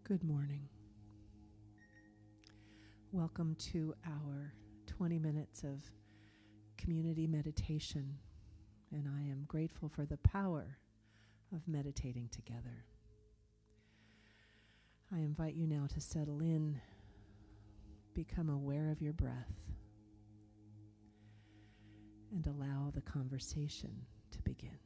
Good morning. Welcome to our 20 minutes of community meditation, and I am grateful for the power of meditating together. I invite you now to settle in, become aware of your breath, and allow the conversation to begin.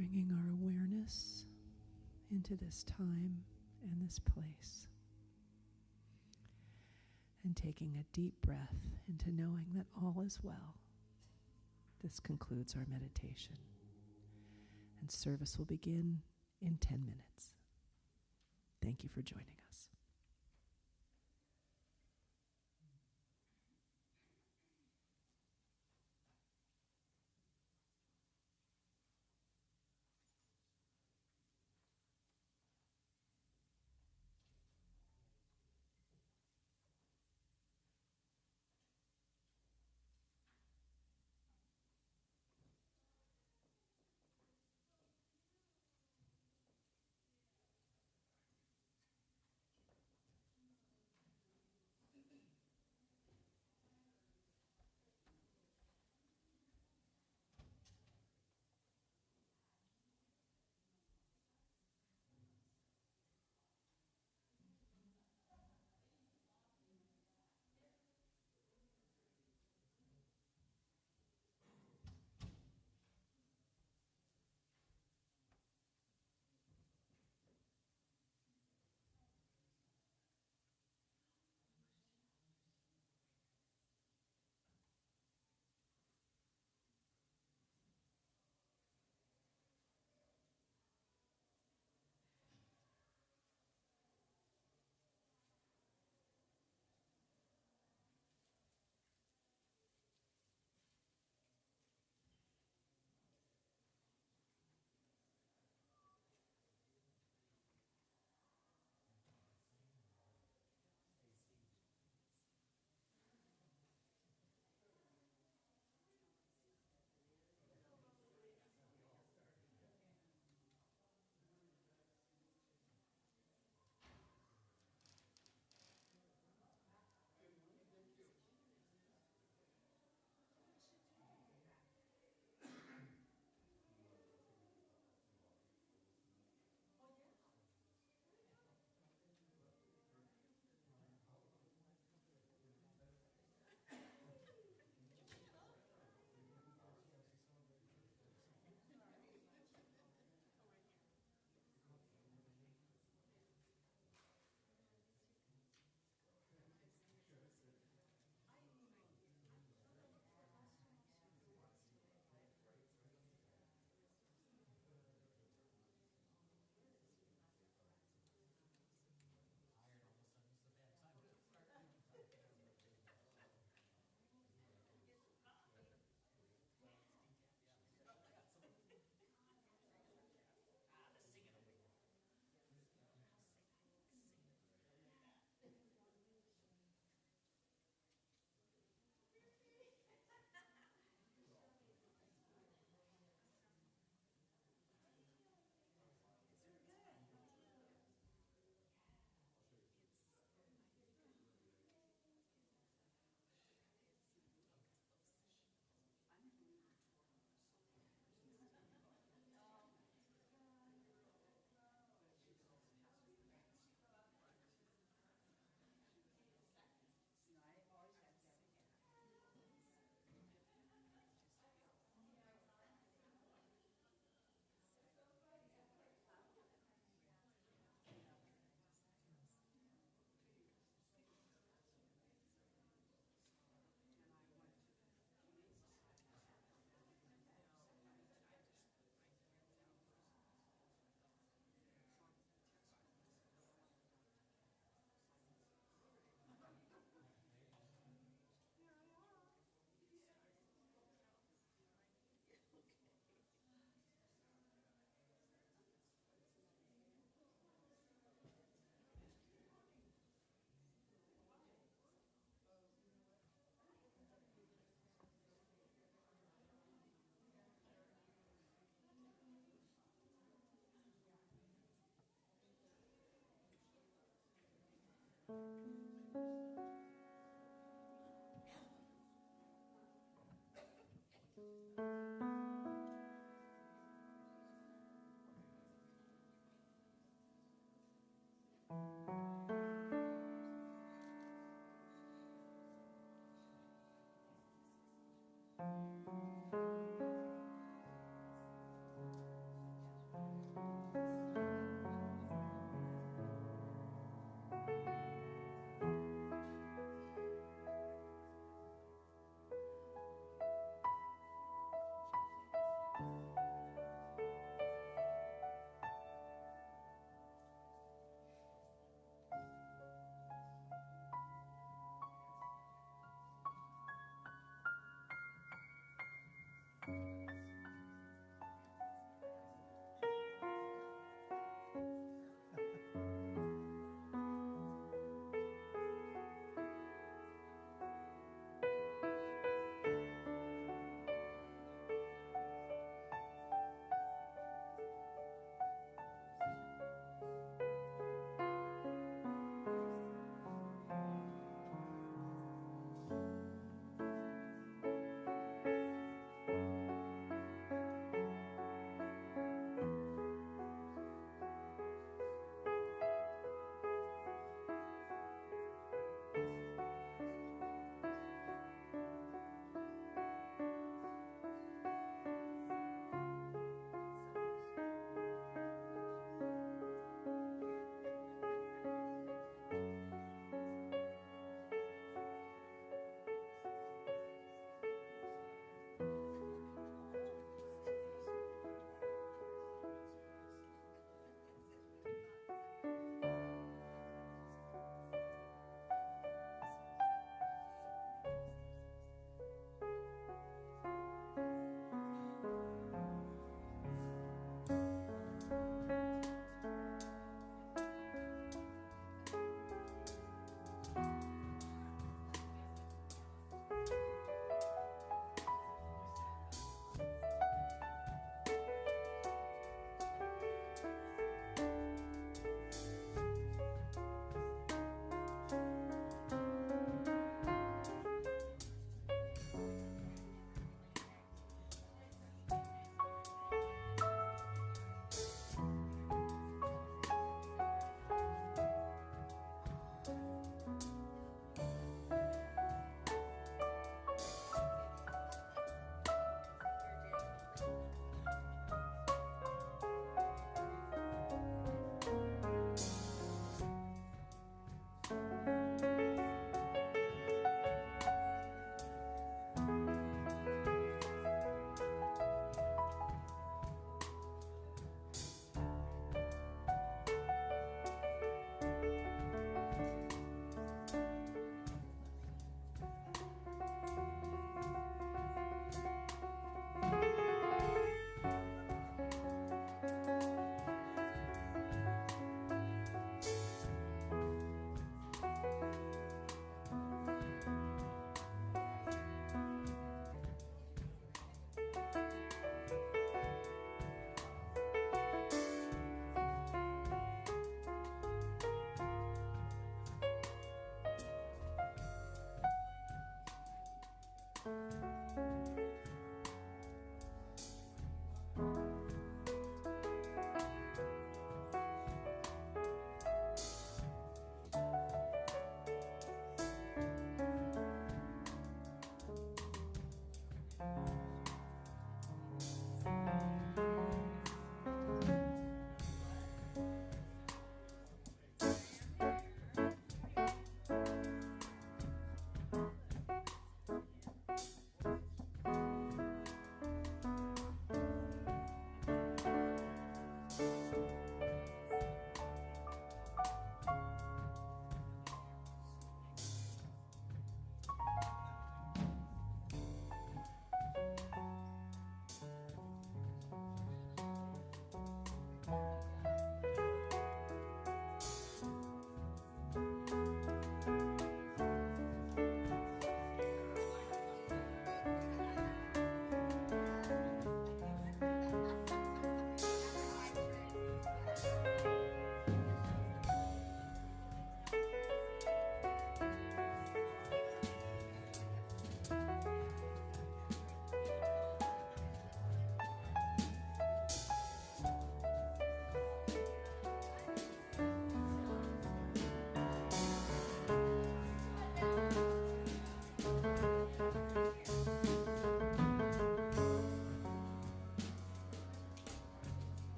Bringing our awareness into this time and this place. And taking a deep breath into knowing that all is well. This concludes our meditation. And service will begin in 10 minutes. Thank you for joining us.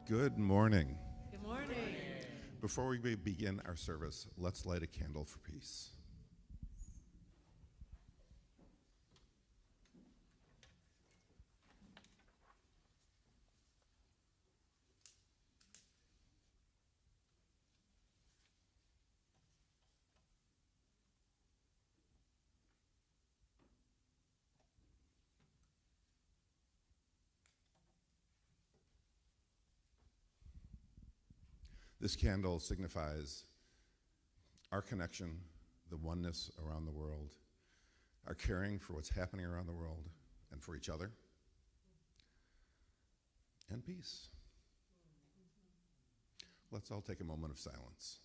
Good morning. Good morning. Before we begin our service, let's light a candle for peace. This candle signifies our connection, the oneness around the world, our caring for what's happening around the world and for each other, and peace. Let's all take a moment of silence.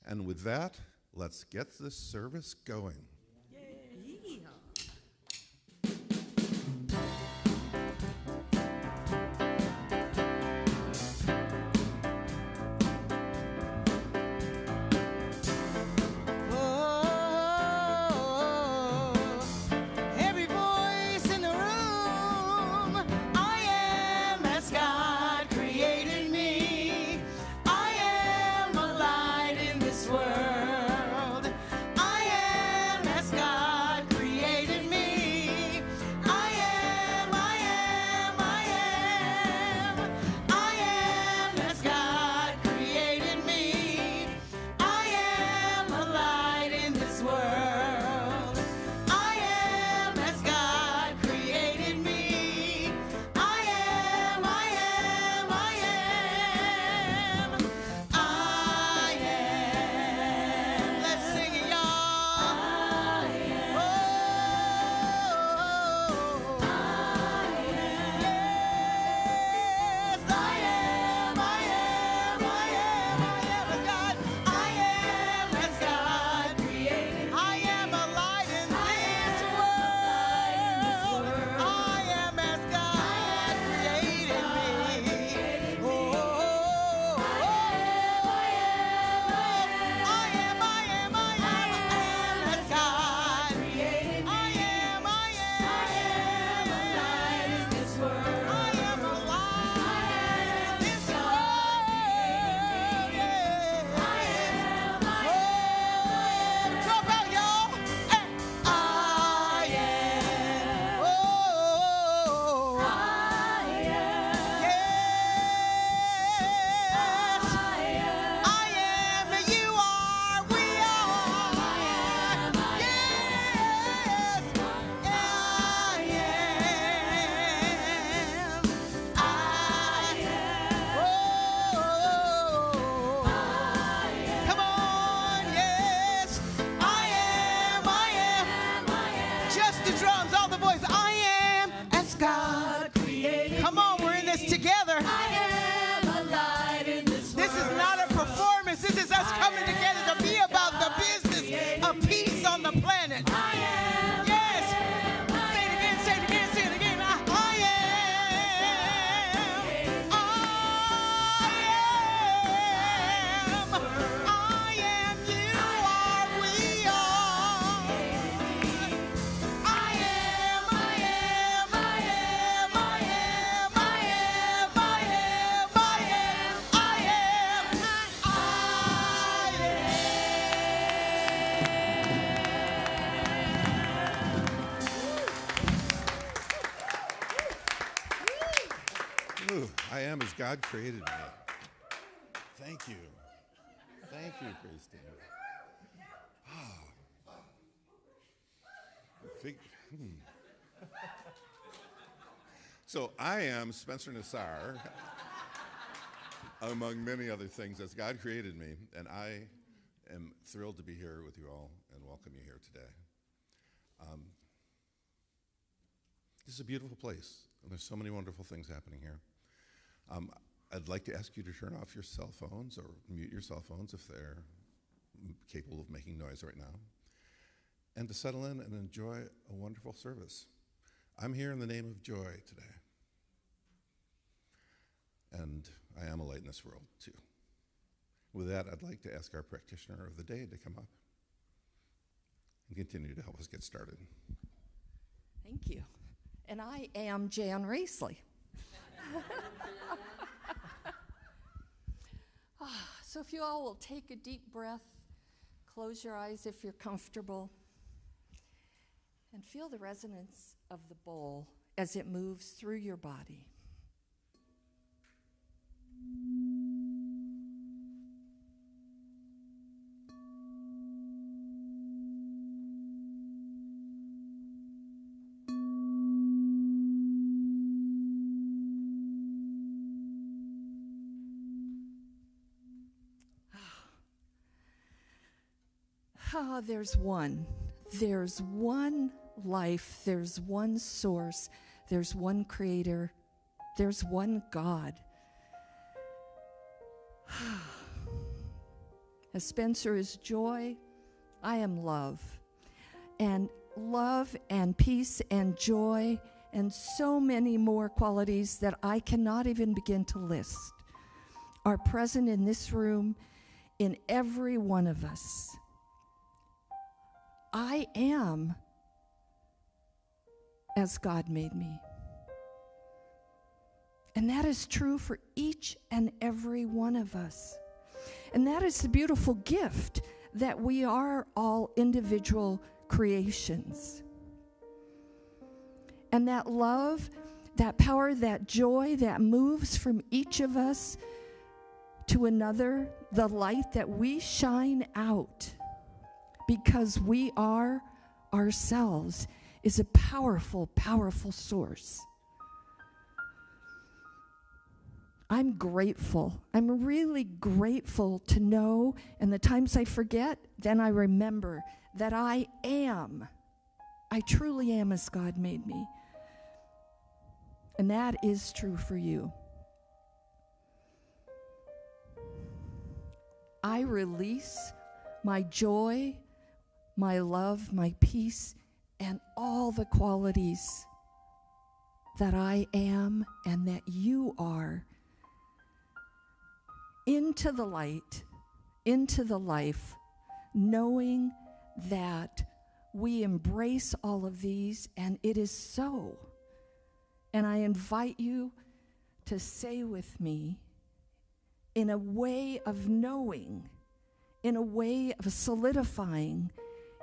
And with that, let's get this service going. God created me. Thank you. Thank you, Christine. So I am Spencer Nassar, among many other things, as God created me, and I am thrilled to be here with you all and welcome you here today. This is a beautiful place, and there's so many wonderful things happening here. I'd like to ask you to turn off your cell phones or mute your cell phones if they're capable of making noise right now, and to settle in and enjoy a wonderful service. I'm here in the name of joy today. And I am a light in this world, too. With that, I'd like to ask our practitioner of the day to come up and continue to help us get started. Thank you. And I am Jan Raissle. So if you all will take a deep breath, close your eyes if you're comfortable, and feel the resonance of the bowl as it moves through your body. There's one life, there's one source, there's one creator, there's one God. As Spencer is joy, I am love. And love and peace and joy and so many more qualities that I cannot even begin to list are present in this room, in every one of us. I am as God made me. And that is true for each and every one of us. And that is the beautiful gift that we are all individual creations. And that love, that power, that joy that moves from each of us to another, the light that we shine out because we are ourselves, is a powerful, powerful source. I'm grateful. I'm really grateful to know, and the times I forget, then I remember that I truly am as God made me. And that is true for you. I release my joy, my love, my peace, and all the qualities that I am and that you are into the light, into the life, knowing that we embrace all of these, and it is so. And I invite you to say with me, in a way of knowing, in a way of solidifying,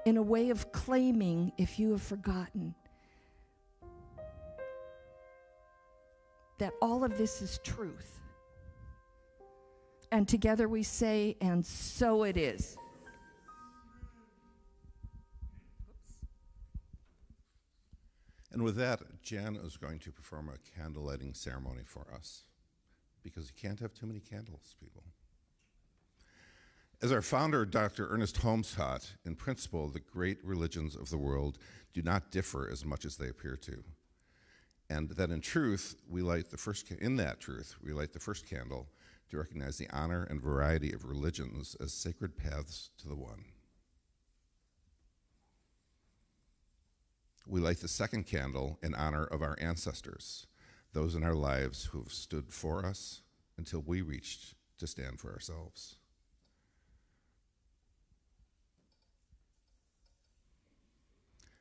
in a way of claiming if you have forgotten, that all of this is truth. And together we say, and so it is. And with that, Jan is going to perform a candle lighting ceremony for us, because you can't have too many candles, people. As our founder, Dr. Ernest Holmes, taught, in principle, the great religions of the world do not differ as much as they appear to. And that in truth, we light the first candle to recognize the honor and variety of religions as sacred paths to the one. We light the second candle in honor of our ancestors, those in our lives who have stood for us until we reached to stand for ourselves.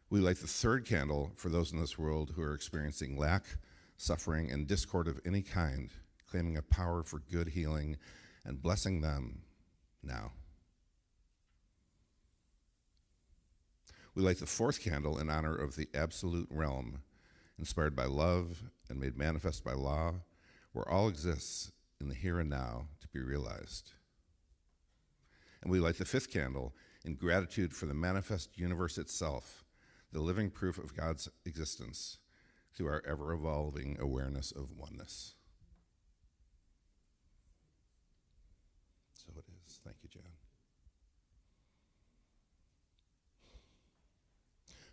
We light the third candle for those in this world who are experiencing lack, suffering, and discord of any kind, claiming a power for good healing and blessing them now. We light the fourth candle in honor of the absolute realm, inspired by love and made manifest by law, where all exists in the here and now to be realized. And we light the fifth candle in gratitude for the manifest universe itself, the living proof of God's existence through our ever-evolving awareness of oneness. So it is. Thank you, Jan.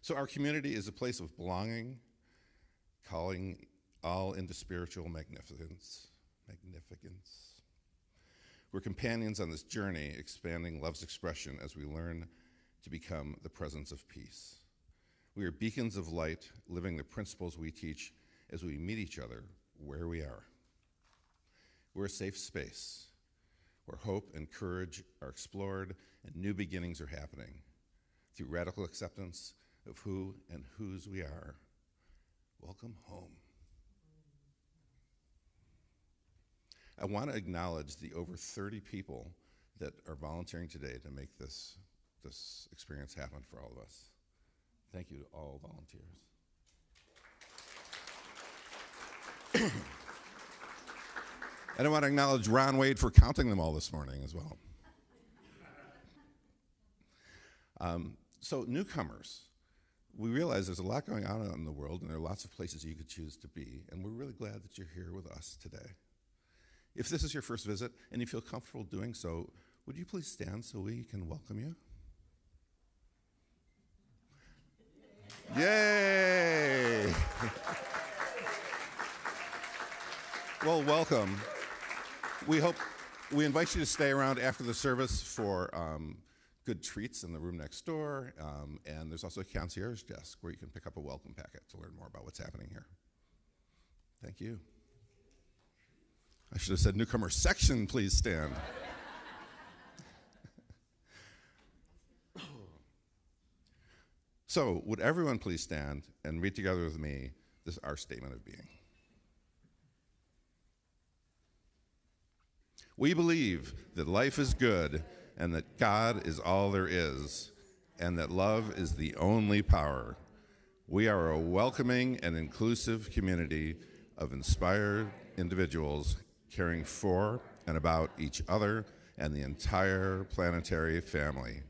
So our community is a place of belonging, calling all into spiritual magnificence. We're companions on this journey, expanding love's expression as we learn to become the presence of peace. We are beacons of light, living the principles we teach as we meet each other where we are. We're a safe space where hope and courage are explored and new beginnings are happening through radical acceptance of who and whose we are. Welcome home. I want to acknowledge the over 30 people that are volunteering today to make this experience happen for all of us. Thank you to all volunteers. And I want to acknowledge Ron Wade for counting them all this morning as well. So newcomers, we realize there's a lot going on in the world, and there are lots of places you could choose to be, and we're really glad that you're here with us today. If this is your first visit and you feel comfortable doing so, would you please stand so we can welcome you? Yay! Well, welcome. We invite you to stay around after the service for good treats in the room next door, and there's also a concierge desk where you can pick up a welcome packet to learn more about what's happening here. Thank you. I should have said newcomer section, please stand. So, would everyone please stand and read together with me our statement of being. We believe that life is good and that God is all there is, and that love is the only power. We are a welcoming and inclusive community of inspired individuals caring for and about each other and the entire planetary family,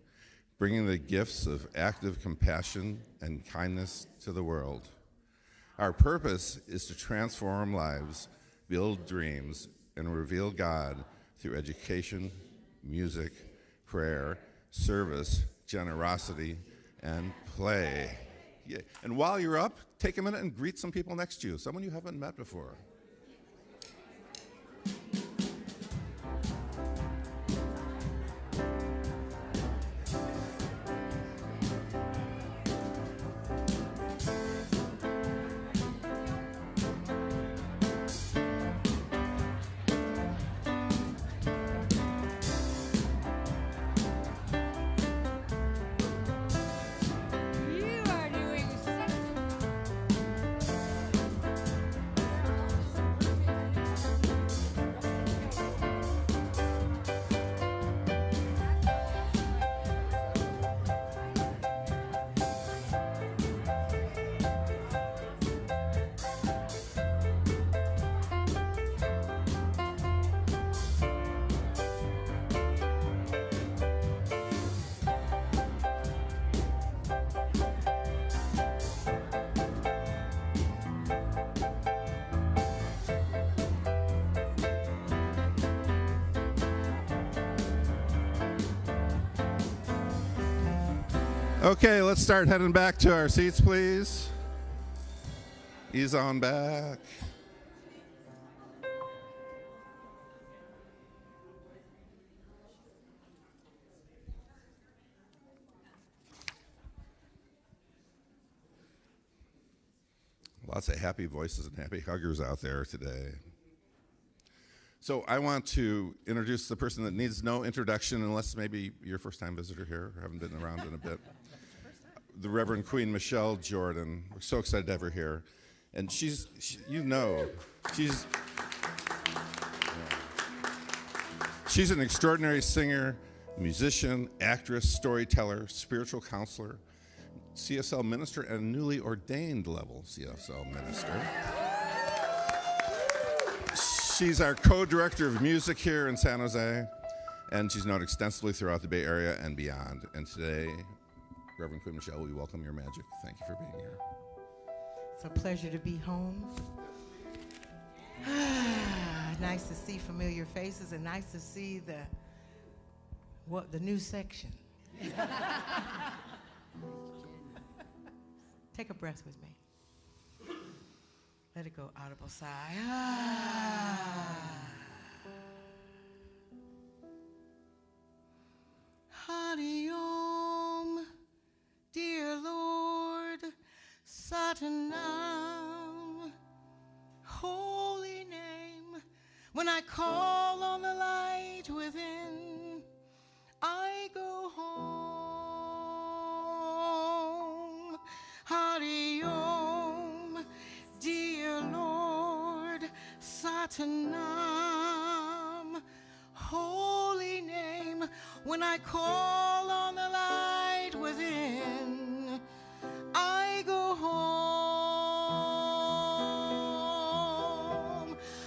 bringing the gifts of active compassion and kindness to the world. Our purpose is to transform lives, build dreams, and reveal God through education, music, prayer, service, generosity, and play. Yeah. And while you're up, take a minute and greet some people next to you, someone you haven't met before. Okay, let's start heading back to our seats, please. Ease on back. Lots of happy voices and happy huggers out there today. So I want to introduce the person that needs no introduction, unless maybe you're a first-time visitor here or haven't been around in a bit. The Reverend Queen Michelle Jordan. We're so excited to have her here. And she's an extraordinary singer, musician, actress, storyteller, spiritual counselor, CSL minister, and a newly ordained level CSL minister. She's our co-director of music here in San Jose, and she's known extensively throughout the Bay Area and beyond. And today, Reverend Queen Michelle, we welcome your magic. Thank you for being here. It's a pleasure to be home. Nice to see familiar faces, and nice to see the new section. Take a breath with me. Let it go, audible sigh. Hari Om, dear Lord, Satanam, holy name. When I call call on the light within. I go home. Hari Om, dear Lord, Satanam, holy name. When I call on the light within, I go home.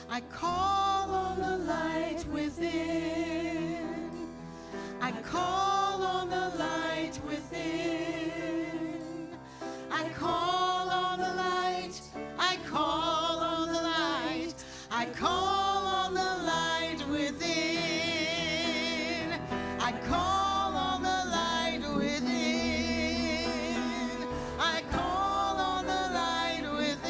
I call on the light within. I call on the light within. I call on the light. I call on the light. I call on the light within. I call on the light within. I call on the light within.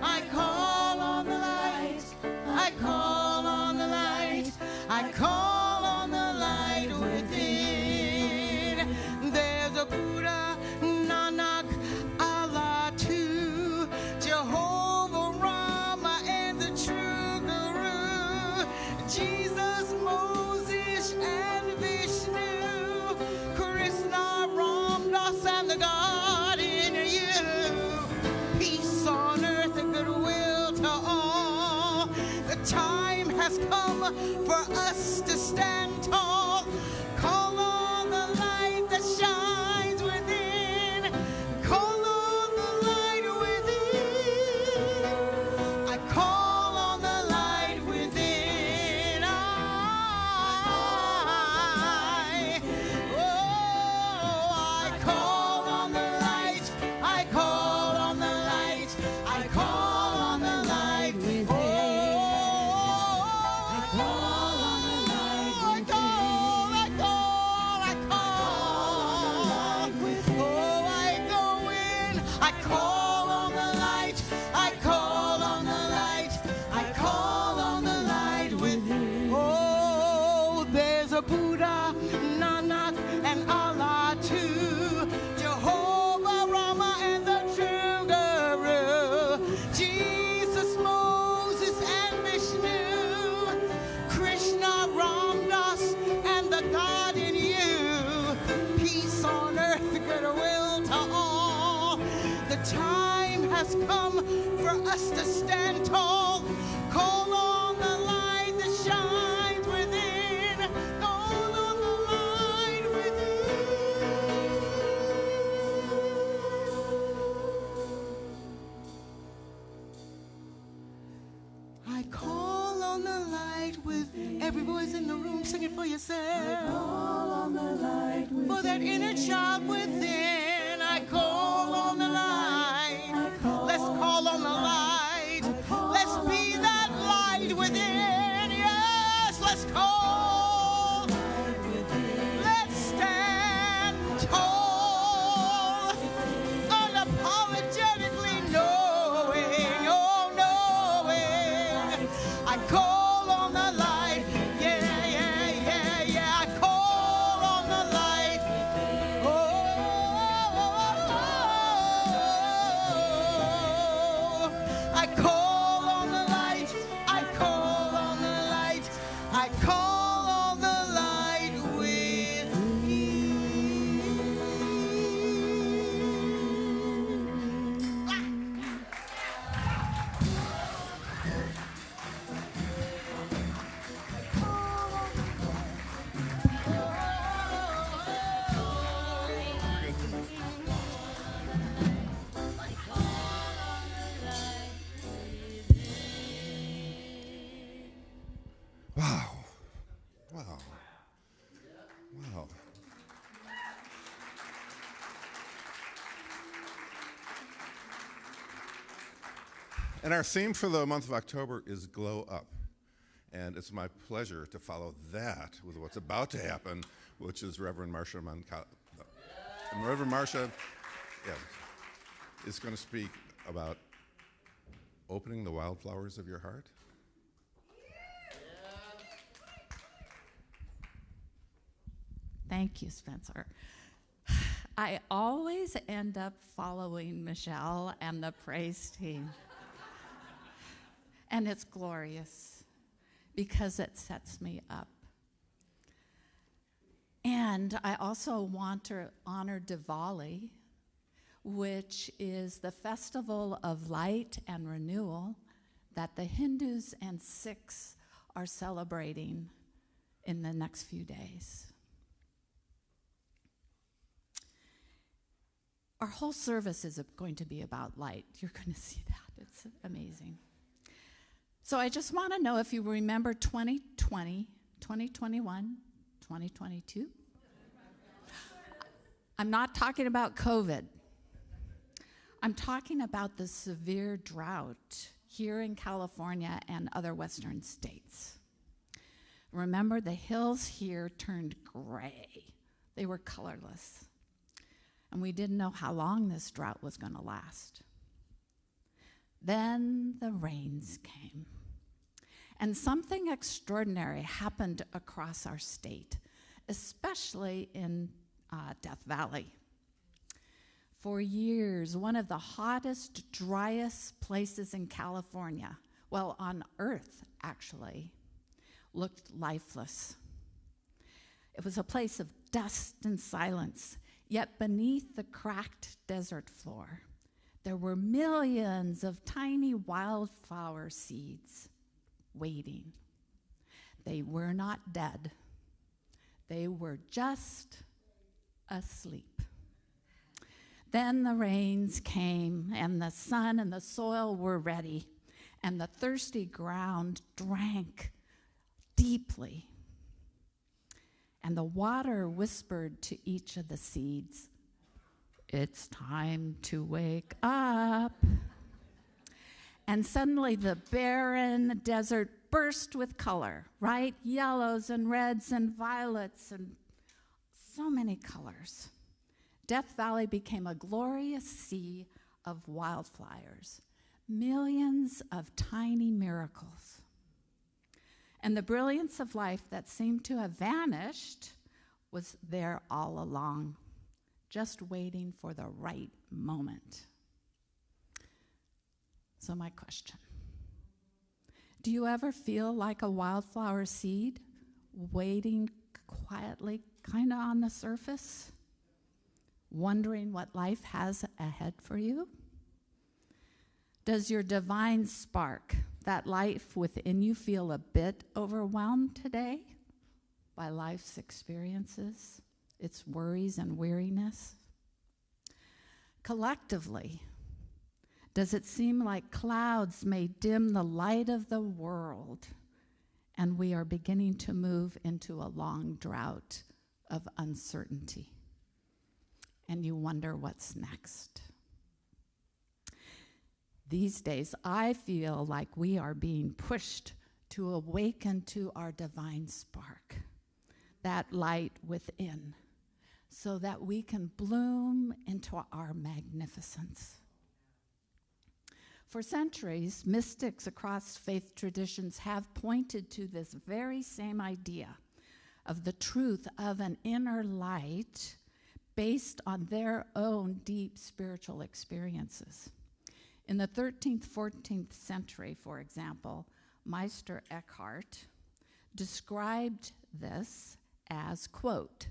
I call on the light. I call on the light. I call on the light within. There's a Buddha, Nanak, Allah too, Jehovah Rama and the true Guru, Jesus, Moses and Vishnu, Krishna, Ramdas and the God in you. Peace on earth and goodwill to all. The time has come for us to stand tall. Call on the light that shines within. Call on the light within. I call on the light within. I call on the light. I call on the light. I call on the light within. Buddha, Nanak, and Allah too, Jehovah Rama and the true Guru, Jesus, Moses and Vishnu, Krishna, Ramdas and the God in you. Peace on earth, goodwill to all. The time has come for us to stand tall. Call on the light that shines within. Call on the light within. I call on the light with every voice in the room. Sing it for yourself. I call on the light within. For that inner child within. I call on the light. Let's call on the light. Let's be that light within. Yes, let's call. Let's stand tall. Unapologetically knowing, oh knowing. I call on the light. Yeah, yeah, yeah, yeah. I call on the light. Oh, I call on the light. I call on the light. I call on the light with you. Wow. Wow. Wow. And our theme for the month of October is Glow Up. And it's my pleasure to follow that with what's about to happen, which is Reverend Marcia and Reverend Marcia is going to speak about opening the wildflowers of your heart. Thank you, Spencer. I always end up following Michelle and the praise team. And it's glorious because it sets me up. And I also want to honor Diwali, which is the festival of light and renewal that the Hindus and Sikhs are celebrating in the next few days. Our whole service is going to be about light. You're going to see that. It's amazing. So I just want to know if you remember 2020, 2021, 2022. I'm not talking about COVID. I'm talking about the severe drought here in California and other western states. Remember, the hills here turned gray. They were colorless. And we didn't know how long this drought was going to last. Then the rains came. And something extraordinary happened across our state, especially in Death Valley. For years, one of the hottest, driest places in California, well, on Earth, actually, looked lifeless. It was a place of dust and silence, yet beneath the cracked desert floor, there were millions of tiny wildflower seeds waiting. They were not dead. They were just asleep. Then the rains came, and the sun and the soil were ready, and the thirsty ground drank deeply. And the water whispered to each of the seeds, "It's time to wake up." And suddenly the barren desert burst with color, right? Yellows and reds and violets and so many colors. Death Valley became a glorious sea of wildflowers, millions of tiny miracles. And the brilliance of life that seemed to have vanished was there all along, just waiting for the right moment. So my question, do you ever feel like a wildflower seed waiting quietly, kind of on the surface, wondering what life has ahead for you? Does your divine spark, that life within you, feel a bit overwhelmed today by life's experiences, its worries and weariness? Collectively, does it seem like clouds may dim the light of the world and we are beginning to move into a long drought of uncertainty? And you wonder what's next. These days, I feel like we are being pushed to awaken to our divine spark, that light within, so that we can bloom into our magnificence. For centuries, mystics across faith traditions have pointed to this very same idea of the truth of an inner light based on their own deep spiritual experiences. In the 13th, 14th century, for example, Meister Eckhart described this as, quote,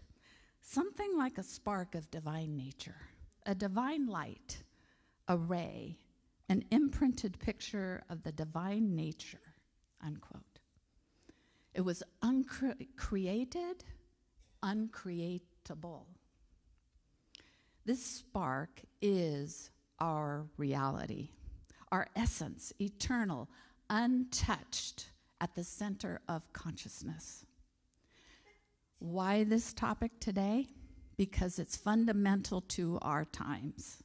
something like a spark of divine nature, a divine light, a ray, an imprinted picture of the divine nature, unquote. It was uncreated, uncreatable. This spark is our reality, our essence, eternal, untouched, at the center of consciousness. Why this topic today? Because it's fundamental to our times.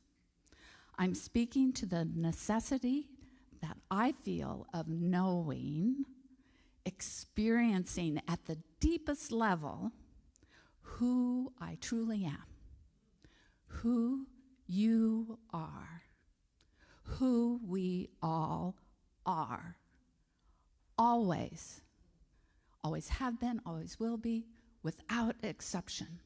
I'm speaking to the necessity that I feel of knowing, experiencing at the deepest level who I truly am, who you are, who we all are. Always. Always have been, always will be, without exception.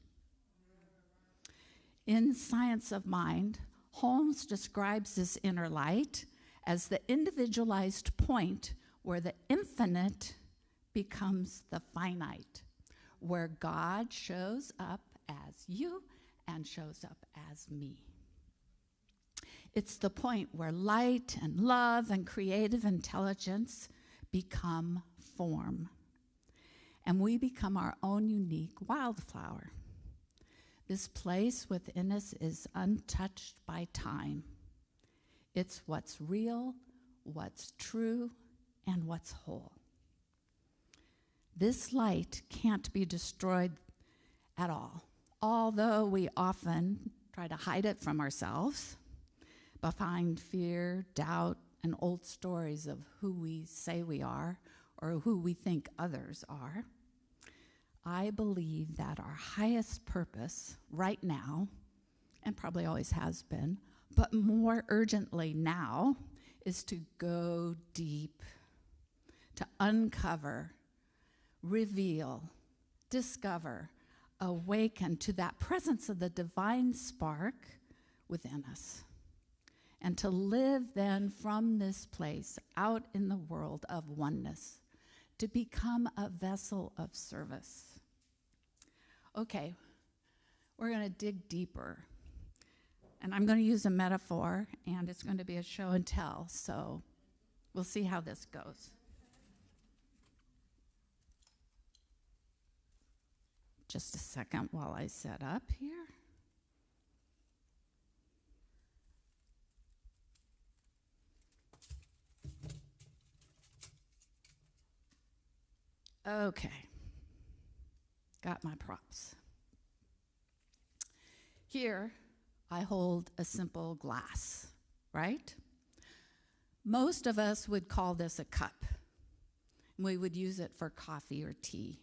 In Science of Mind, Holmes describes this inner light as the individualized point where the infinite becomes the finite, where God shows up as you and shows up as me. It's the point where light and love and creative intelligence become form, and we become our own unique wildflower. This place within us is untouched by time. It's what's real, what's true, and what's whole. This light can't be destroyed at all, although we often try to hide it from ourselves behind fear, doubt, and old stories of who we say we are or who we think others are. I believe that our highest purpose right now, and probably always has been, but more urgently now, is to go deep, to uncover, reveal, discover, awaken to that presence of the divine spark within us, and to live then from this place out in the world of oneness, to become a vessel of service. Okay, we're going to dig deeper. And I'm going to use a metaphor, and it's going to be a show and tell, so we'll see how this goes. Just a second while I set up here. Okay, got my props. Here, I hold a simple glass, right? Most of us would call this a cup. We would use it for coffee or tea.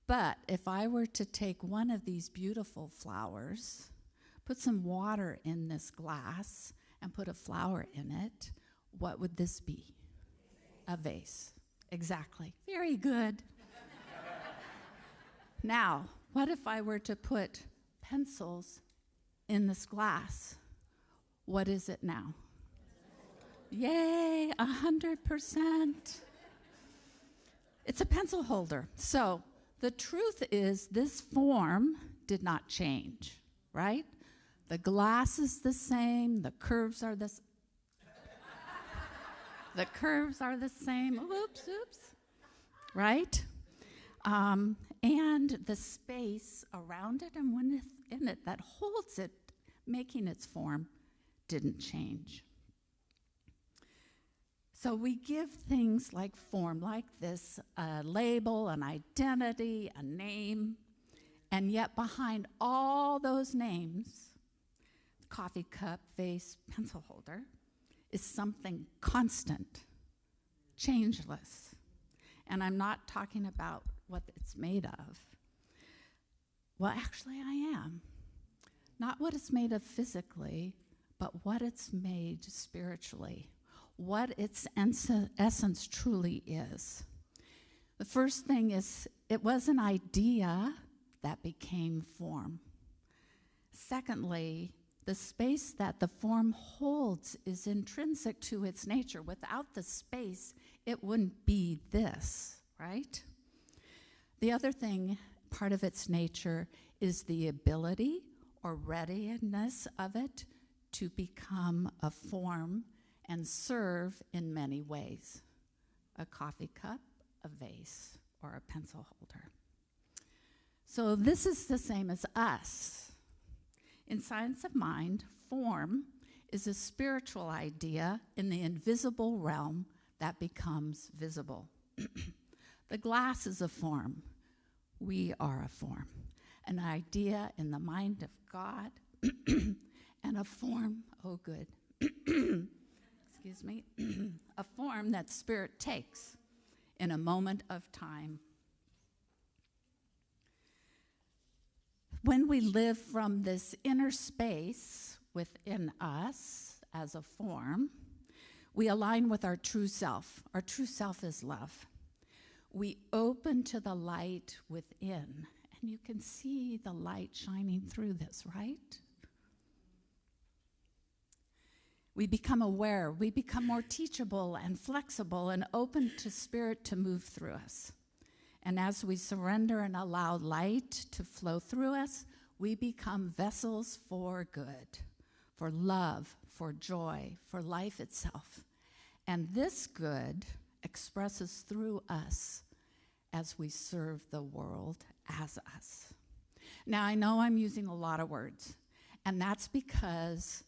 But if I were to take one of these beautiful flowers, put some water in this glass, and put a flower in it, what would this be? A vase. Exactly. Very good. Now, what if I were to put pencils in this glass? What is it now? Yay, 100%. It's a pencil holder. So the truth is this form did not change, right? The glass is the same, the curves are the same. The curves are the same, oops, right? And the space around it and within it that holds it, making its form, didn't change. So we give things like form, like this, a label, an identity, a name, and yet behind all those names, coffee cup, vase, pencil holder, is something constant, changeless. And I'm not talking about what it's made of. Well, actually, I am. Not what it's made of physically, but what it's made spiritually, what its essence truly is. The first thing is, it was an idea that became form. Secondly, the space that the form holds is intrinsic to its nature. Without the space, it wouldn't be this, right? The other thing, part of its nature, is the ability or readiness of it to become a form and serve in many ways. A coffee cup, a vase, or a pencil holder. So this is the same as us. In science of mind, form is a spiritual idea in the invisible realm that becomes visible. The glass is a form. We are a form. An idea in the mind of God and a form, oh good, excuse me, a form that spirit takes in a moment of time. When we live from this inner space within us as a form, we align with our true self. Our true self is love. We open to the light within, and you can see the light shining through this, right? We become aware. We become more teachable and flexible and open to Spirit to move through us. And as we surrender and allow light to flow through us, we become vessels for good, for love, for joy, for life itself. And this good expresses through us as we serve the world as us. Now, I know I'm using a lot of words, and that's because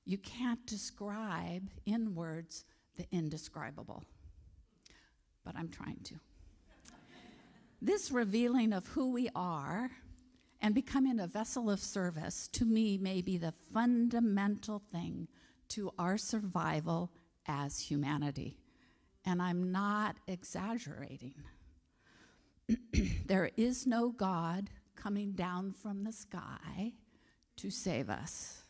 you can't describe in words the indescribable, but I'm trying to. This revealing of who we are and becoming a vessel of service, to me, may be the fundamental thing to our survival as humanity. And I'm not exaggerating. There is no God coming down from the sky to save us.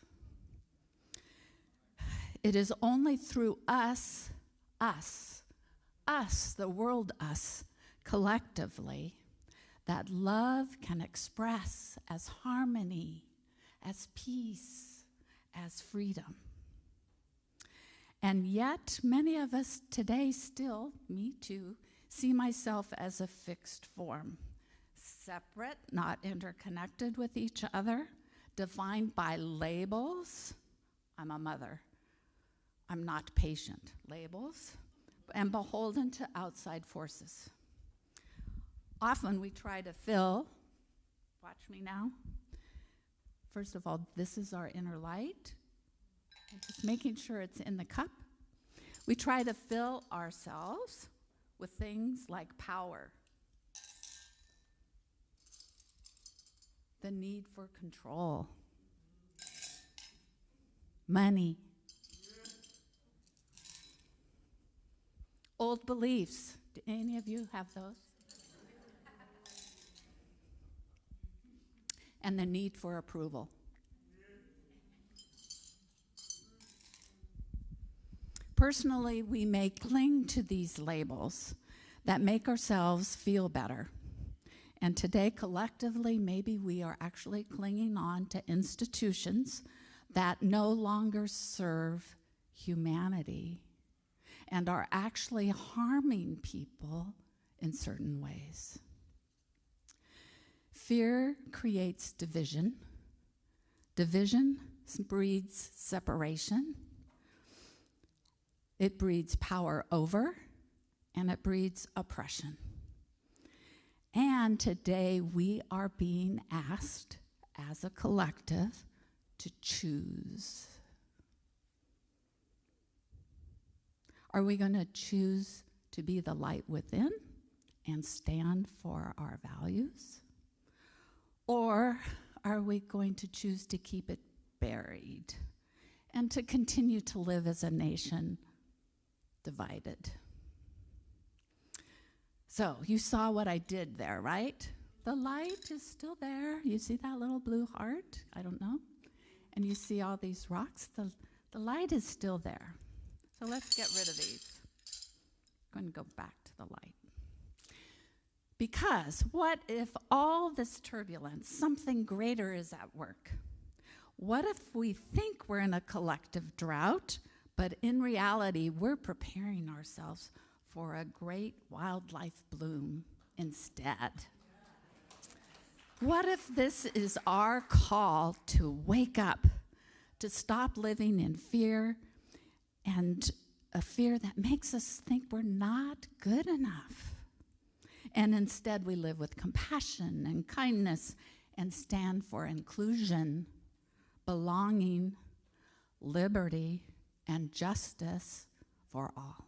It is only through us, the world, us, collectively, that love can express as harmony, as peace, as freedom. And yet, many of us today still, me too, see myself as a fixed form, separate, not interconnected with each other, defined by labels. I'm a mother. I'm not patient. Labels, and beholden to outside forces. Often we try to fill, watch me now. First of all, this is our inner light. I'm just making sure it's in the cup. We try to fill ourselves with things like power, the need for control, money, old beliefs. Do any of you have those? And the need for approval. Personally, we may cling to these labels that make ourselves feel better. And today, collectively, maybe we are actually clinging on to institutions that no longer serve humanity and are actually harming people in certain ways. Fear creates division. Division breeds separation. It breeds power over, and it breeds oppression. And today we are being asked as a collective to choose. Are we going to choose to be the light within and stand for our values? Or are we going to choose to keep it buried and to continue to live as a nation divided? So you saw what I did there, right? The light is still there. You see that little blue heart? I don't know. And you see all these rocks? The light is still there. So let's get rid of these. I'm going to go back to the light. Because what if all this turbulence, something greater is at work? What if we think we're in a collective drought, but in reality, we're preparing ourselves for a great wildlife bloom instead? What if this is our call to wake up, to stop living in fear, and a fear that makes us think we're not good enough? And instead we live with compassion and kindness and stand for inclusion, belonging, liberty, and justice for all.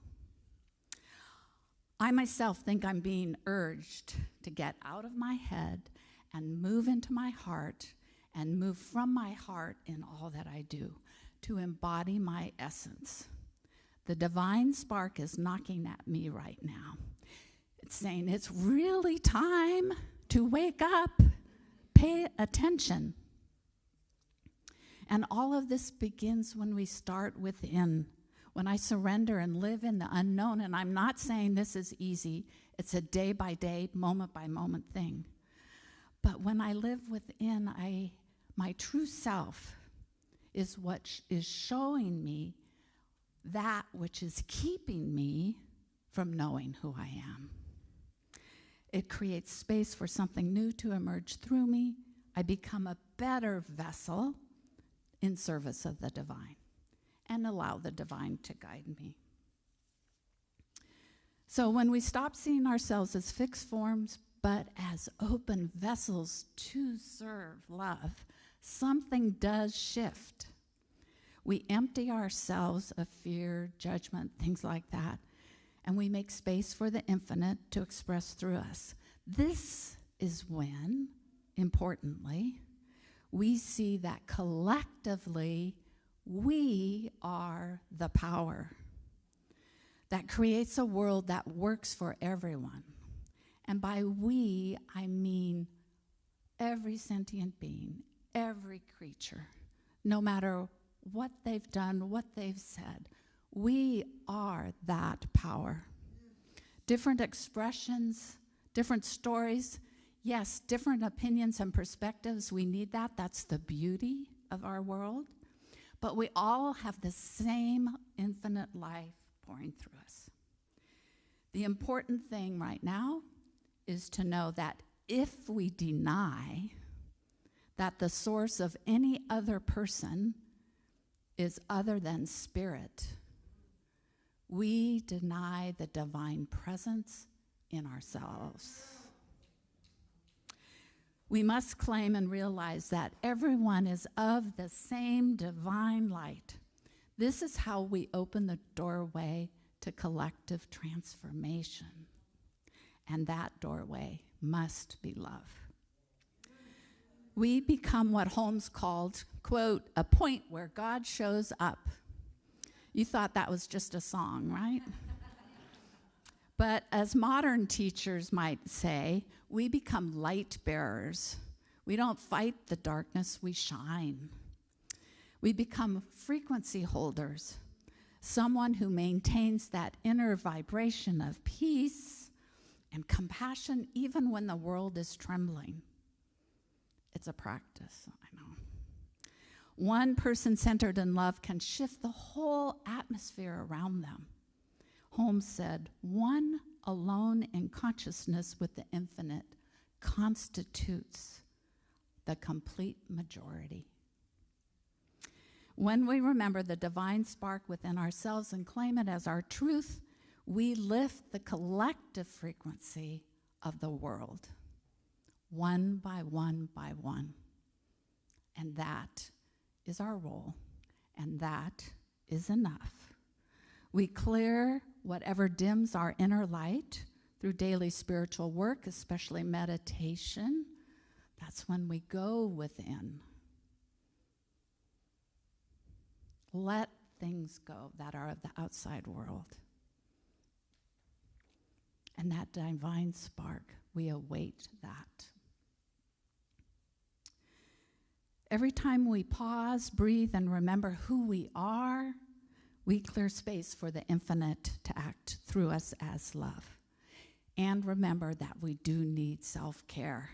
I myself think I'm being urged to get out of my head and move into my heart and move from my heart in all that I do, to embody my essence. The divine spark is knocking at me right now. It's saying it's really time to wake up, pay attention. And all of this begins when we start within, when I surrender and live in the unknown. And I'm not saying this is easy. It's a day-by-day, moment-by-moment thing. But when I live within, my true self is what is showing me that which is keeping me from knowing who I am. It creates space for something new to emerge through me. I become a better vessel in service of the divine and allow the divine to guide me. So when we stop seeing ourselves as fixed forms, but as open vessels to serve love, something does shift. We empty ourselves of fear, judgment, things like that, and we make space for the infinite to express through us. This is when, importantly, we see that collectively we are the power that creates a world that works for everyone. And by we, I mean every sentient being, every creature, no matter what they've done, what they've said. We are that power. Different expressions, different stories, yes, different opinions and perspectives. We need that. That's the beauty of our world. But we all have the same infinite life pouring through us. The important thing right now is to know that if we deny that the source of any other person is other than spirit, we deny the divine presence in ourselves. We must claim and realize that everyone is of the same divine light. This is how we open the doorway to collective transformation. And that doorway must be love. We become what Holmes called, quote, a point where God shows up. You thought that was just a song, right? But as modern teachers might say, we become light bearers. We don't fight the darkness, we shine. We become frequency holders, someone who maintains that inner vibration of peace and compassion even when the world is trembling. It's a practice, I know. One person centered in love can shift the whole atmosphere around them. Holmes said, one alone in consciousness with the infinite constitutes the complete majority. When we remember the divine spark within ourselves and claim it as our truth, we lift the collective frequency of the world, one by one by one. And that is our role, and that is enough. We clear whatever dims our inner light through daily spiritual work, especially meditation. That's when we go within. Let things go that are of the outside world. And that divine spark, we await that. Every time we pause, breathe, and remember who we are, we clear space for the infinite to act through us as love. And remember that we do need self-care.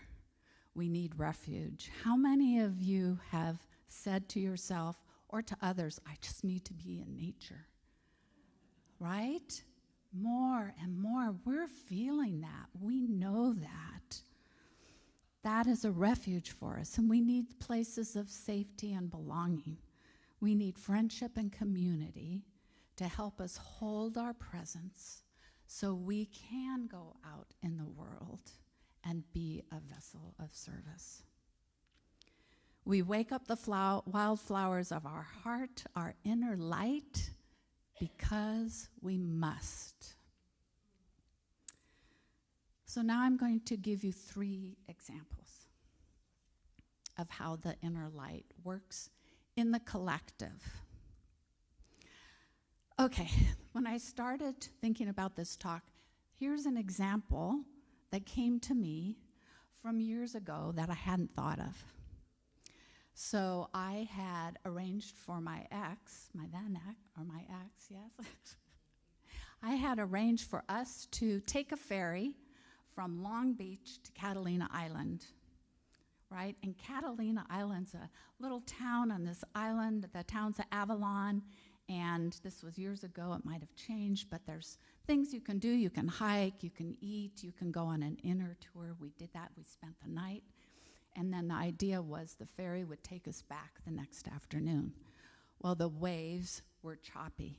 We need refuge. How many of you have said to yourself or to others, I just need to be in nature? Right? More and more, we're feeling that. We know that. That is a refuge for us, and we need places of safety and belonging. We need friendship and community to help us hold our presence so we can go out in the world and be a vessel of service. We wake up the wildflowers of our heart, our inner light, because we must. So now I'm going to give you 3 examples of how the inner light works in the collective. Okay, when I started thinking about this talk, here's an example that came to me from years ago that I hadn't thought of. So I had arranged for my ex, yes. I had arranged for us to take a ferry from Long Beach to Catalina Island, right? And Catalina Island's a little town on this island. The town's of Avalon, And this was years ago, it might have changed, but there's things you can do. You can hike, you can eat, you can go on an inner tour. We did that, we spent the night. And then the idea was the ferry would take us back the next afternoon. Well, the waves were choppy.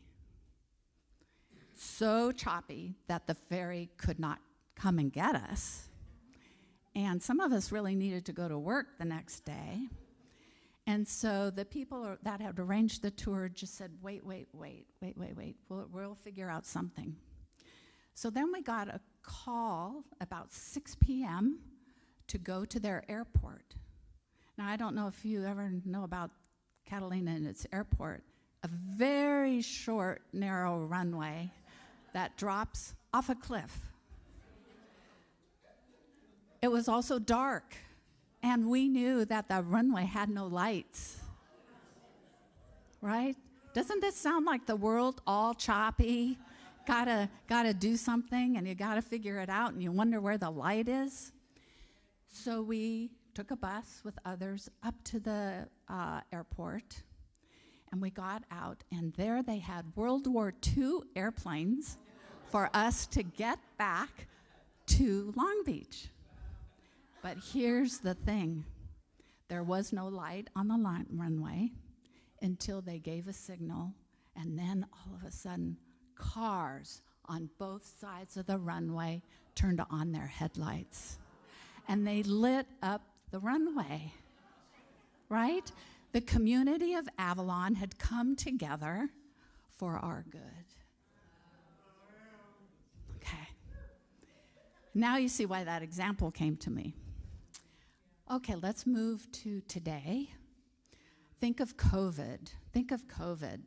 So choppy that the ferry could not come and get us. And some of us really needed to go to work the next day. And so the people that had arranged the tour just said, wait. We'll figure out something. So then we got a call about 6 p.m. to go to their airport. Now, I don't know if you ever know about Catalina and its airport, a very short, narrow runway that drops off a cliff. It was also dark, and we knew that the runway had no lights, right? Doesn't this sound like the world all choppy? Gotta do something, and you gotta figure it out, and you wonder where the light is. So we took a bus with others up to the airport, and we got out, and there they had World War II airplanes for us to get back to Long Beach. But here's the thing. There was no light on the runway until they gave a signal, and then all of a sudden, cars on both sides of the runway turned on their headlights. And they lit up the runway, right? The community of Avalon had come together for our good. Okay. Now you see why that example came to me. Okay, let's move to today. Think of COVID. Think of COVID. In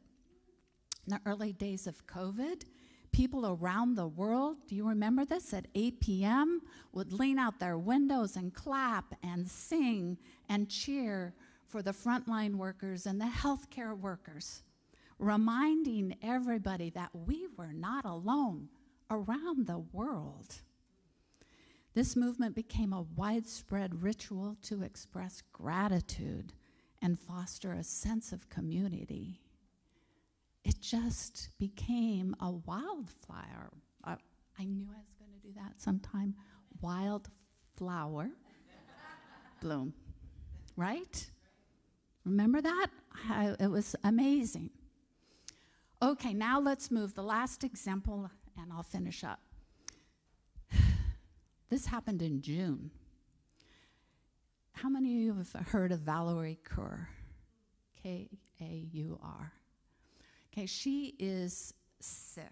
the early days of COVID, people around the world, do you remember this? At 8 p.m. would lean out their windows and clap and sing and cheer for the frontline workers and the healthcare workers, reminding everybody that we were not alone around the world. This movement became a widespread ritual to express gratitude and foster a sense of community. It just became a wildflower. I knew I was going to do that sometime. Wildflower bloom, right? Remember that? It was amazing. Okay, now let's move. The last example, and I'll finish up. This happened in June. How many of you have heard of Valerie Kaur? K-A-U-R. Okay, she is Sikh,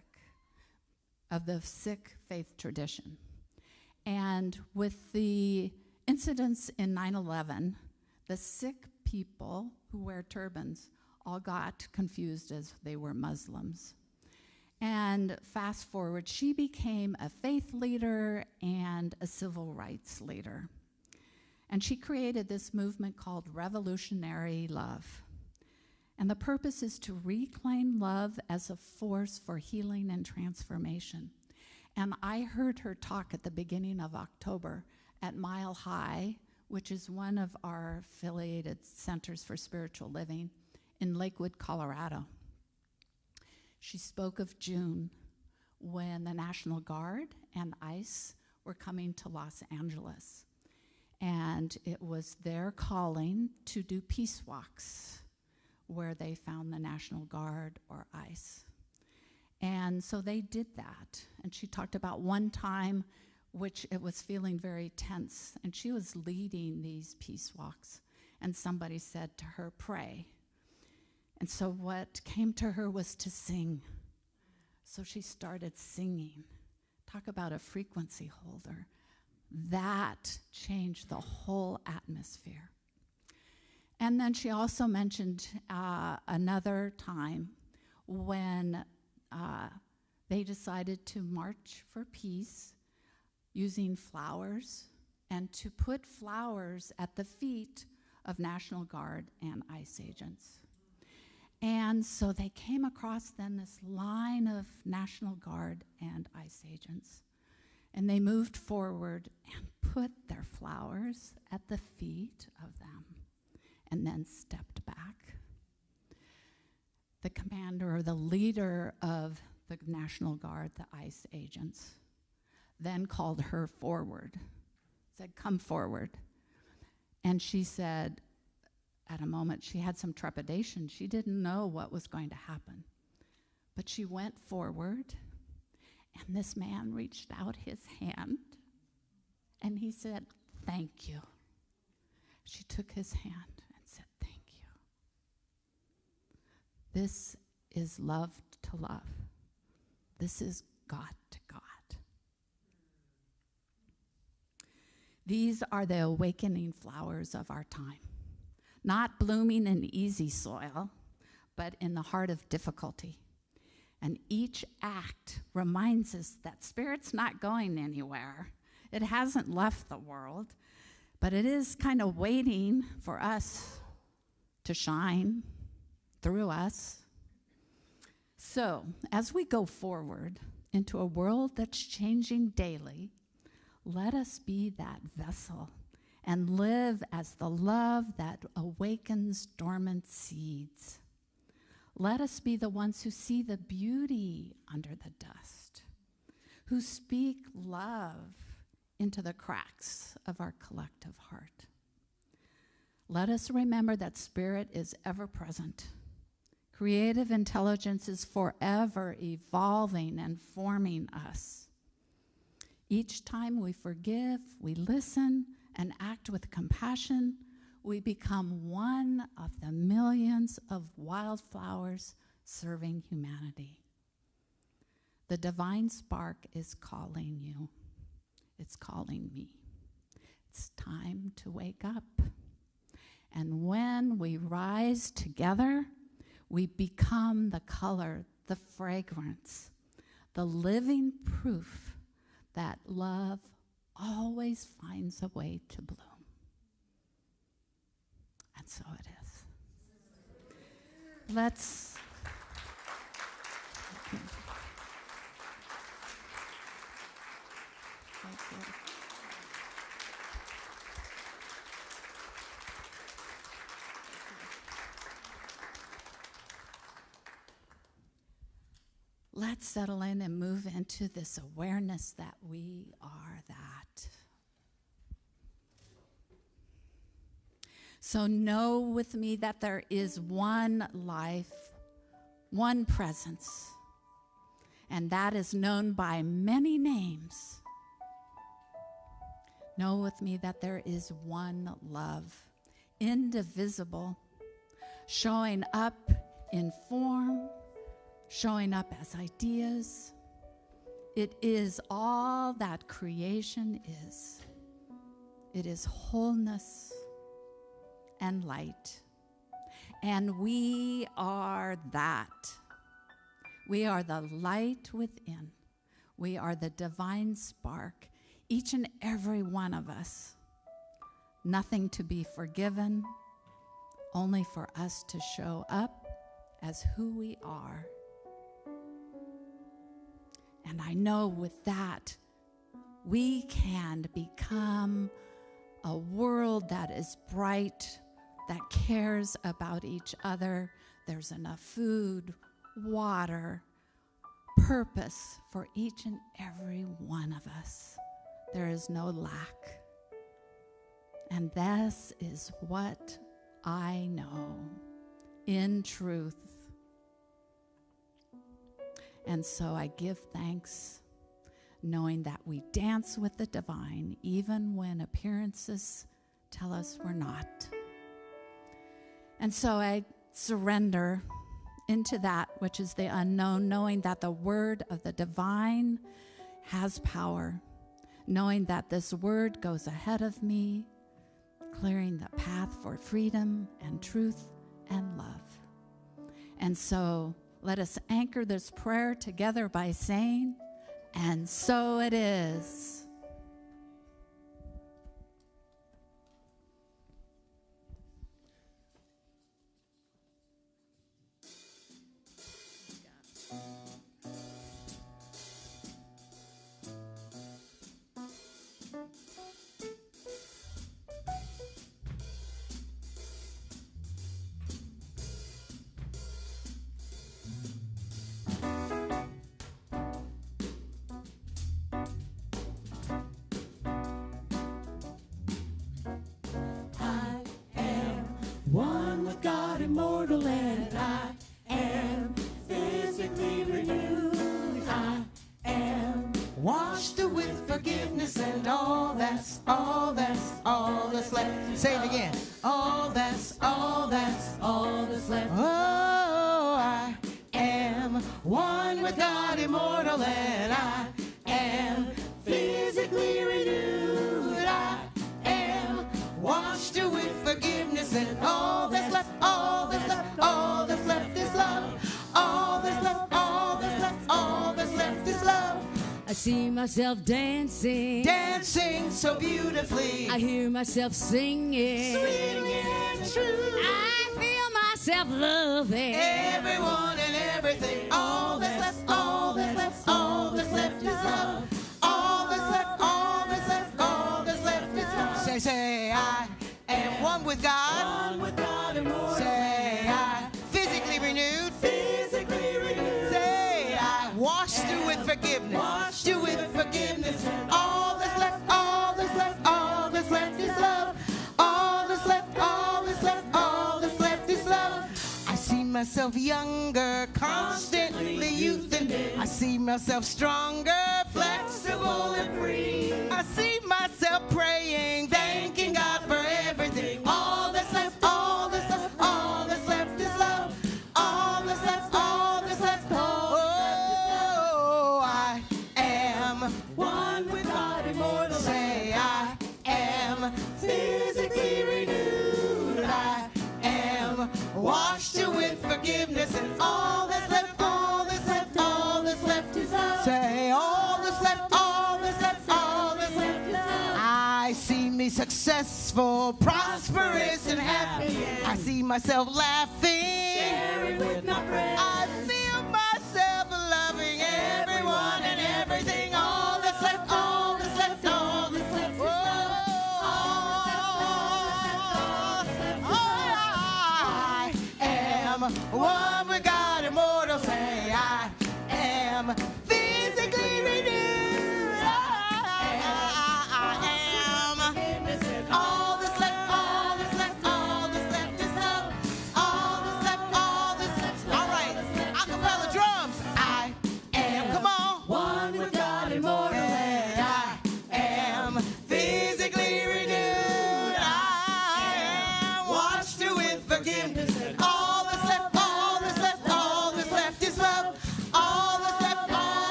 of the Sikh faith tradition. And with the incidents in 9/11, the Sikh people who wear turbans all got confused as they were Muslims. And fast forward, she became a faith leader and a civil rights leader. And she created this movement called Revolutionary Love. And the purpose is to reclaim love as a force for healing and transformation. And I heard her talk at the beginning of October at Mile High, which is one of our affiliated centers for spiritual living in Lakewood, Colorado. She spoke of June when the National Guard and ICE were coming to Los Angeles. And it was their calling to do peace walks where they found the National Guard or ICE. And so they did that. And she talked about one time which it was feeling very tense, and she was leading these peace walks. And somebody said to her, pray. And so what came to her was to sing. So she started singing. Talk about a frequency holder. That changed the whole atmosphere. And then she also mentioned another time when they decided to march for peace using flowers and to put flowers at the feet of National Guard and ICE agents. And so they came across then this line of National Guard and ICE agents. And they moved forward and put their flowers at the feet of them and then stepped back. the commander or the leader of the National Guard, the ICE agents, then called her forward, said, "Come forward." And she said, at a moment, she had some trepidation. She didn't know what was going to happen. But she went forward, and this man reached out his hand, and he said, "Thank you." She took his hand and said, "Thank you." This is love to love. This is God to God. These are the awakening flowers of our time, not blooming in easy soil, but in the heart of difficulty. And each act reminds us that Spirit's not going anywhere. It hasn't left the world, but it is kind of waiting for us to shine through us. So, as we go forward into a world that's changing daily, let us be that vessel and live as the love that awakens dormant seeds. Let us be the ones who see the beauty under the dust, who speak love into the cracks of our collective heart. Let us remember that Spirit is ever present. Creative intelligence is forever evolving and forming us. Each time we forgive, we listen, and act with compassion, we become one of the millions of wildflowers serving humanity. The divine spark is calling you. It's calling me. It's time to wake up. And when we rise together, we become the color, the fragrance, the living proof that love always finds a way to bloom. And so it is. Let's let's settle in and move into this awareness that we are that. So know with me that there is one life, one presence, and that is known by many names. Know with me that there is one love, indivisible, showing up in form, showing up as ideas. It is all that creation is. It is wholeness and light. And we are that. We are the light within. We are the divine spark, each and every one of us. Nothing to be forgiven, only for us to show up as who we are. And I know with that, we can become a world that is bright, that cares about each other. There's enough food, water, purpose for each and every one of us. There is no lack. And this is what I know in truth. And so I give thanks, knowing that we dance with the divine, even when appearances tell us we're not. And so I surrender into that which is the unknown, knowing that the word of the divine has power, knowing that this word goes ahead of me, clearing the path for freedom and truth and love. And so let us anchor this prayer together by saying, "And so it is." God immortal, and I am physically renewed. I am washed with forgiveness, and all that's left. Say it again. All that's left. Oh, I am one with God immortal, and I am physically renewed. I am washed with forgiveness, and all that's left is love. All that's left is love. I see myself dancing, So beautifully. I hear myself singing, Sweetly and true. I feel myself loving Everyone and everything. All that's left is love. All that's left is love. Say, I am one with God. Say, I physically renewed. Say, I washed through with forgiveness. All that's left is love. All that's left is love. I see myself younger, constantly youthened. I see myself stronger, flexible and free. I see myself praying, thanking God for everything. All that's left is love. All that's left. Oh, I am one with God immortal. Say, I am physically renewed. I am washed with forgiveness, and all that's left is love. Say, all that's left is love. I see me successful, prosperous, and happy. I see myself laughing, sharing with my friends. I feel myself loving everyone and everything. All that's left is love. I am one with God immortal. Say, I am physically renewed. I am all that's left is love. All that's left. All right, acapella drums. I am, come on, one with God immortal, and I am physically renewed. I am washed through with forgiveness. All that's left is love. All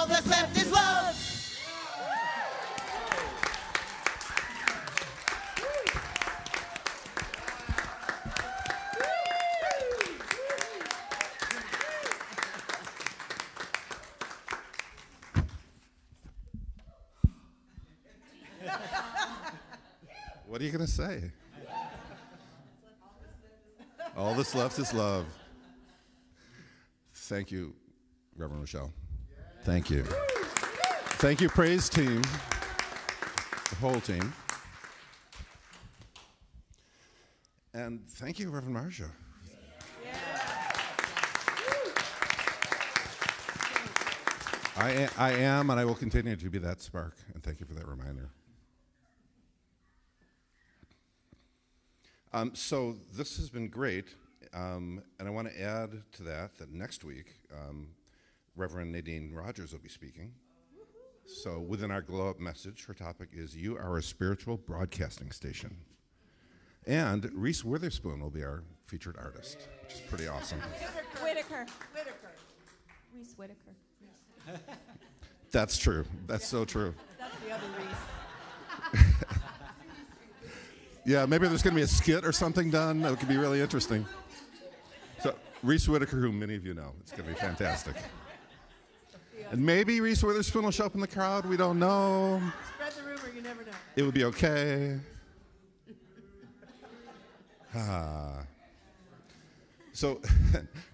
that's left is love. What are you going to say? All that's left is love. Thank you, Reverend Michelle. Thank you. Thank you, praise team, the whole team. And thank you, Reverend Marcia. I am, and I will continue to be that spark, and thank you for that reminder. So this has been great, and I want to add to that next week, Reverend Nadine Rogers will be speaking. So within our Glow Up message, her topic is You Are a Spiritual Broadcasting Station. And Reese Witherspoon will be our featured artist, which is pretty awesome. Whitaker. Reese Whitaker. That's true. That's so true. That's the other Reese. Yeah, maybe there's going to be a skit or something done. That could be really interesting. So Reese Whitaker, who many of you know, it's going to be fantastic. And maybe Reese Witherspoon will show up in the crowd. We don't know. Spread the rumor, you never know. It would be okay. So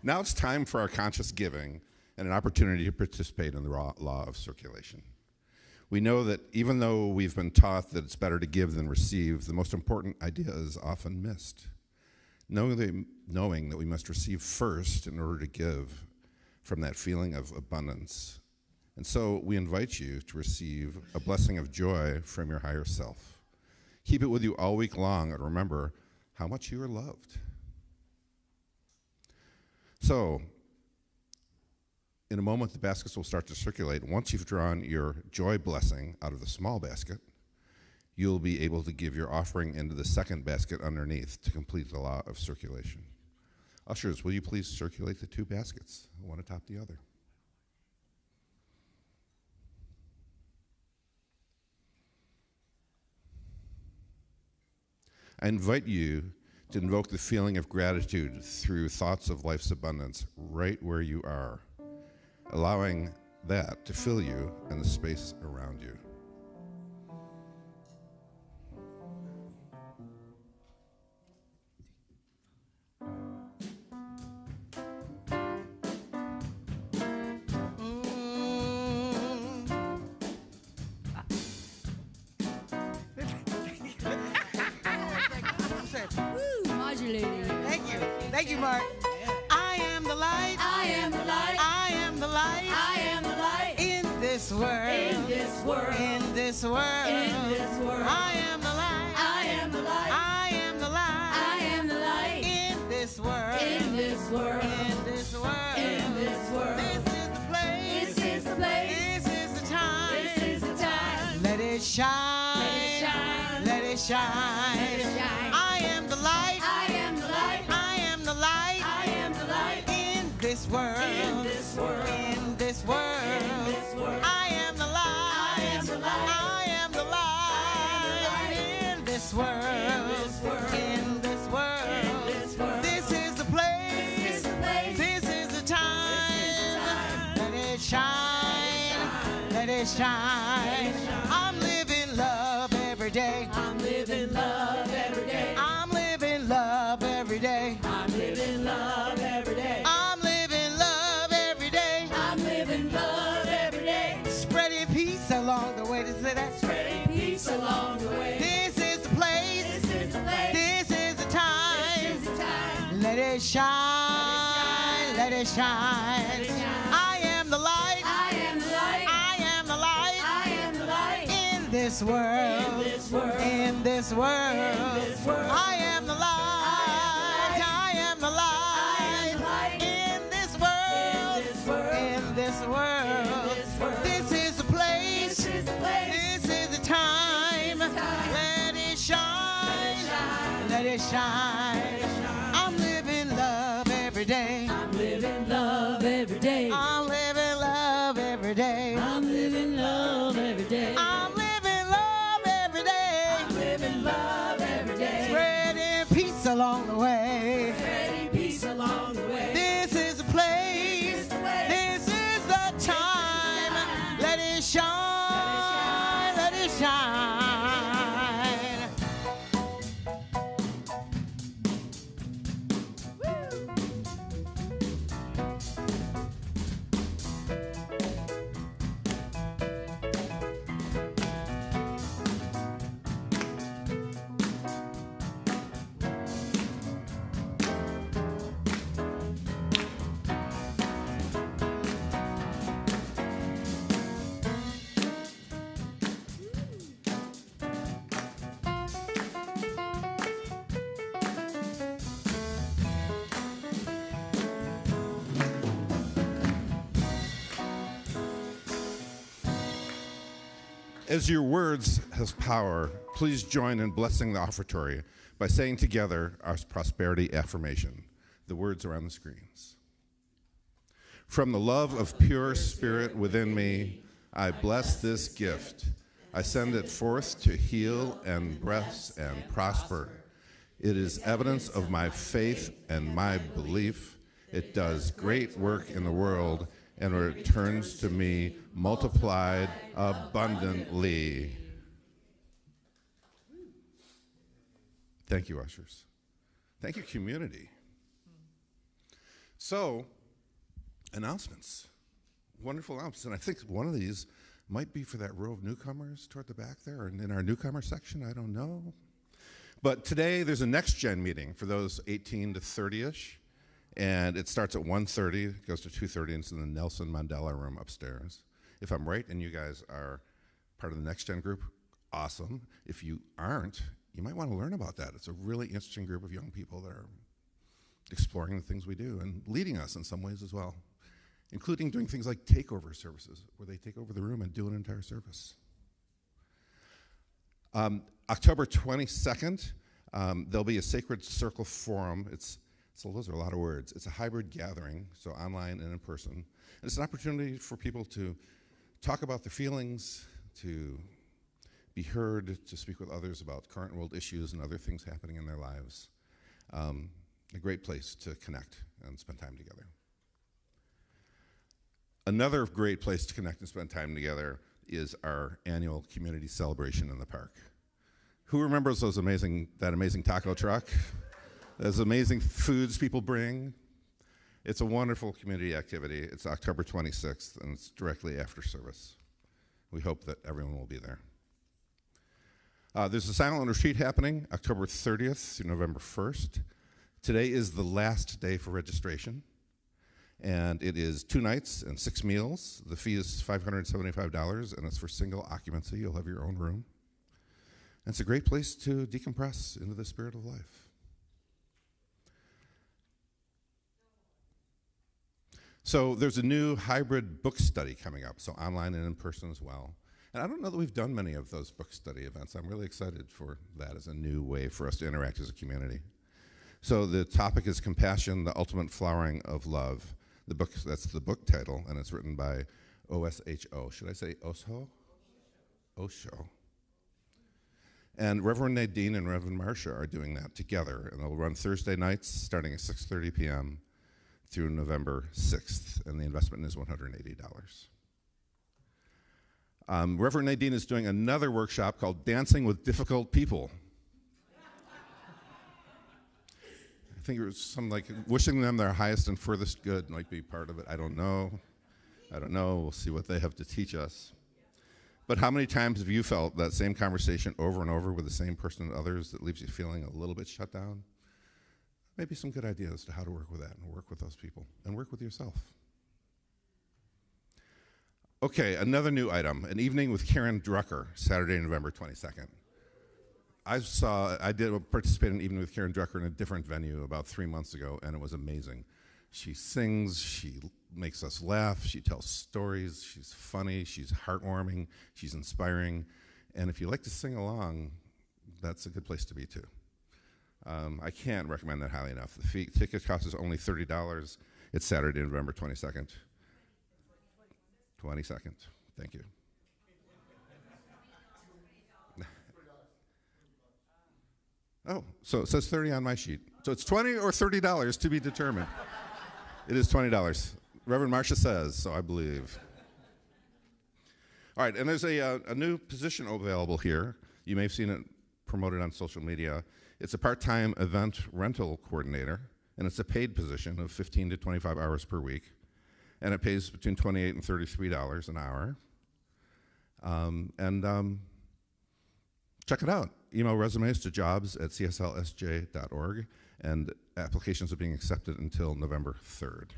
now it's time for our conscious giving and an opportunity to participate in the law of circulation. We know that even though we've been taught that it's better to give than receive, the most important idea is often missed. Knowing that we must receive first in order to give from that feeling of abundance And so we invite you to receive a blessing of joy from your higher self. Keep it with you all week long, and remember how much you are loved. So, in a moment, the baskets will start to circulate. Once you've drawn your joy blessing out of the small basket, you'll be able to give your offering into the second basket underneath to complete the law of circulation. Ushers, will you please circulate the two baskets, one atop the other? I invite you to invoke the feeling of gratitude through thoughts of life's abundance right where you are, allowing that to fill you and the space around you. Thank you, Marc. I am the light. I am the light. I am the light. I am the light. In this world. In this world. In this world. In this world. I am the light. I am the light. I am the light. I am the light. In this world. In this world. In this world. In this world. This is the place. This is the place. This is the time. This is the time. Let it shine. Let it shine. Let it shine. Let it shine. I am the light. I am the light. I am the light. I am the light. In this world. In this world. In this world. In this world. I am the light. I am the light. I am the light. In this world. In this world. In this world. This is the place. This is the place. This is the time. Let it shine. Let it shine. I'm living love every day. I'm living love every day. I'm living love every day. I'm living love every day. I'm living love every day. I'm living love every day. Spreading peace along the way. To say that. Spreading peace along the way. This is the place. This is the place. This is the time. This is the time. Let it shine. Let it shine. Let it shine. I am the light. I am the light. I am the light. I am the light. In this world. In this world. In this world. In this world. I am the light. I am the light. In this world. In this world. In this world. In this world. This is the place. This is the place. This is the time. This is the time. Let it shine. shine. Let it shine. I'm living love every day. I'm living love every day. I'm living love every day. I'm living love every day. I'm living love every day. I'm living love every day. Spreading peace along the way. Spreading peace along the way. This is the place. This is the time. Let it shine. Let it shine. As your words has power, please join in blessing the offertory by saying together our prosperity affirmation. The words are on the screens. From the love of pure spirit within me, I bless this gift. I send it forth to heal and bless and prosper. It is evidence of my faith and my belief. It does great work in the world and returns to me multiplied abundantly. Thank you, ushers. Thank you, community. So, announcements. Wonderful announcements. And I think one of these might be for that row of newcomers toward the back there, and in our newcomer section, I don't know. But today, there's a next-gen meeting for those 18 to 30-ish. And it starts at 1:30, goes to 2:30, and it's in the Nelson Mandela room upstairs. If I'm right and you guys are part of the Next Gen group, awesome. If you aren't, you might want to learn about that. It's a really interesting group of young people that are exploring the things we do and leading us in some ways as well, including doing things like takeover services, where they take over the room and do an entire service. October 22nd, there'll be a Sacred Circle Forum. So those are a lot of words. It's a hybrid gathering, so online and in person. And it's an opportunity for people to talk about their feelings, to be heard, to speak with others about current world issues and other things happening in their lives. A great place to connect and spend time together. Another great place to connect and spend time together is our annual community celebration in the park. Who remembers that amazing taco truck? Those amazing foods people bring? It's a wonderful community activity. It's October 26th, and it's directly after service. We hope that everyone will be there. There's a silent retreat happening October 30th through November 1st. Today is the last day for registration, and it is 2 nights and 6 meals. The fee is $575, and it's for single occupancy. You'll have your own room. And it's a great place to decompress into the spirit of life. So there's a new hybrid book study coming up, so online and in person as well. And I don't know that we've done many of those book study events. I'm really excited for that as a new way for us to interact as a community. So the topic is Compassion, the Ultimate Flowering of Love. The book, that's the book title, and it's written by O-S-H-O. Should I say Osho? Osho. And Reverend Nadine and Reverend Marcia are doing that together, and they'll run Thursday nights starting at 6:30 p.m. through November 6th, and the investment is $180. Reverend Nadine is doing another workshop called Dancing with Difficult People. I think it was something like wishing them their highest and furthest good might be part of it. I don't know. We'll see what they have to teach us. But how many times have you felt that same conversation over and over with the same person and others that leaves you feeling a little bit shut down? Maybe some good ideas as to how to work with that and work with those people and work with yourself. Okay, another new item, an evening with Karen Drucker, Saturday, November 22nd. I did participate in an evening with Karen Drucker in a different venue about 3 months ago, and it was amazing. She sings, she makes us laugh, she tells stories, she's funny, she's heartwarming, she's inspiring, and if you like to sing along, that's a good place to be too. I can't recommend that highly enough. The ticket cost is only $30. It's Saturday, November 22nd. 22nd. Thank you. Oh, so it says 30 on my sheet. So it's $20 or $30 to be determined. It is $20. Reverend Marcia says, so I believe. All right, and there's a new position available here. You may have seen it promoted on social media. It's a part-time event rental coordinator, and it's a paid position of 15 to 25 hours per week, and it pays between $28 and $33 an hour. Check it out. Email resumes to jobs@cslsj.org, and applications are being accepted until November 3rd.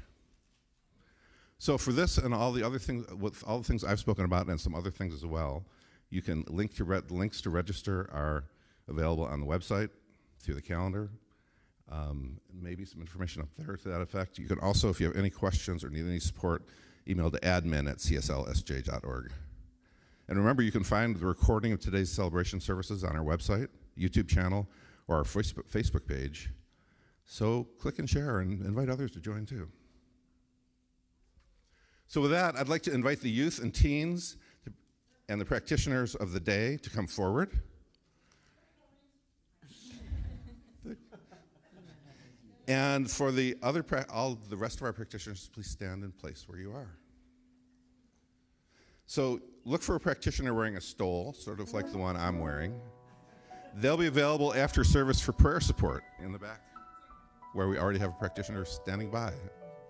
So for this and all the other things, with all the things I've spoken about and some other things as well, you can links to register are available on the website through the calendar. Maybe some information up there to that effect. You can also, if you have any questions or need any support, email to admin@cslsj.org. And remember, you can find the recording of today's celebration services on our website, YouTube channel, or our Facebook page. So click and share and invite others to join too. So with that, I'd like to invite the youth and teens and the practitioners of the day to come forward. And for the all the rest of our practitioners, please stand in place where you are. So look for a practitioner wearing a stole, sort of like the one I'm wearing. They'll be available after service for prayer support in the back, where we already have a practitioner standing by.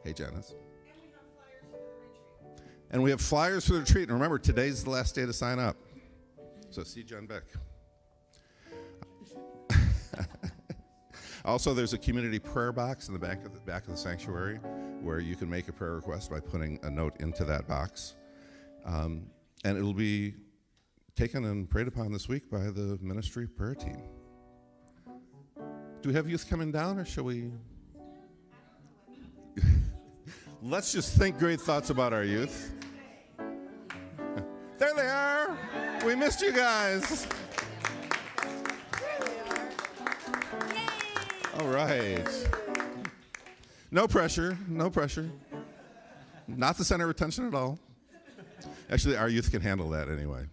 Hey, Janice. And we have flyers for the retreat. And remember, today's the last day to sign up. So see John Beck. Also, there's a community prayer box in the back of the sanctuary where you can make a prayer request by putting a note into that box. And it'll be taken and prayed upon this week by the ministry prayer team. Do we have youth coming down, or shall we? Let's just think great thoughts about our youth. There they are. We missed you guys. All right. No pressure, no pressure. Not the center of attention at all. Actually, our youth can handle that anyway.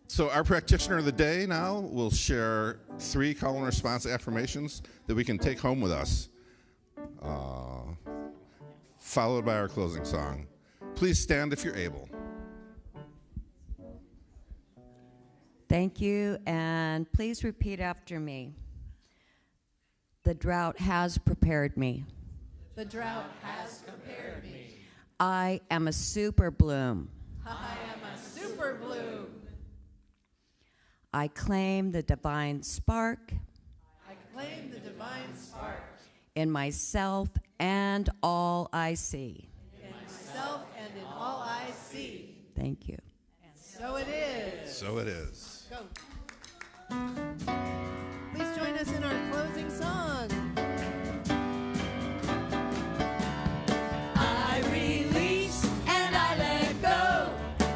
So our practitioner of the day now will share 3 call and response affirmations that we can take home with us, followed by our closing song. Please stand if you're able. Thank you, and please repeat after me. The drought has prepared me. The drought has prepared me. I am a super bloom. I am a super bloom. I claim the divine spark I claim the divine spark in myself and all I see. in myself and in all I see. Thank you. And so it is. So it is. Go. Please join us in our closing song. I release and I let go.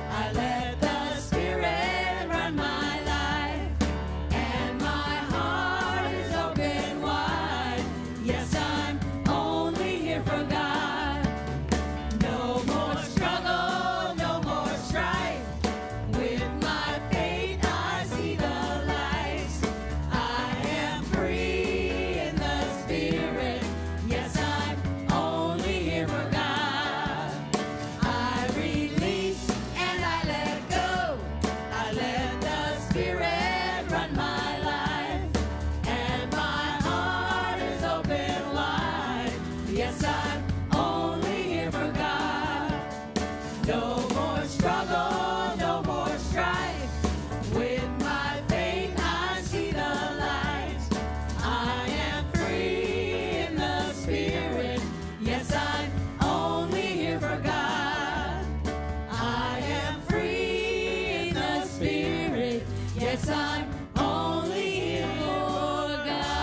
I let the Spirit run my life, and my heart is open wide. Yes, I'm only here for God. No more struggle, no more strife. With my faith, I see the light. I am free in the Spirit. Yes, I'm only here for God. I release and I let go. I let the Spirit run my life, and my heart is open wide. Yes, I'm only here for God. No more struggle, no more strife. With my faith, I see the light. I am free in the Spirit. Yes, I'm only here for God. I am free in the Spirit. Yes, I'm only here for God.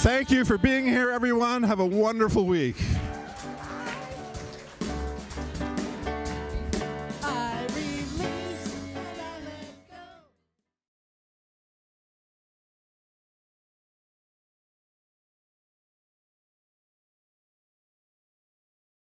Thank you for being here, everyone. Have a wonderful week.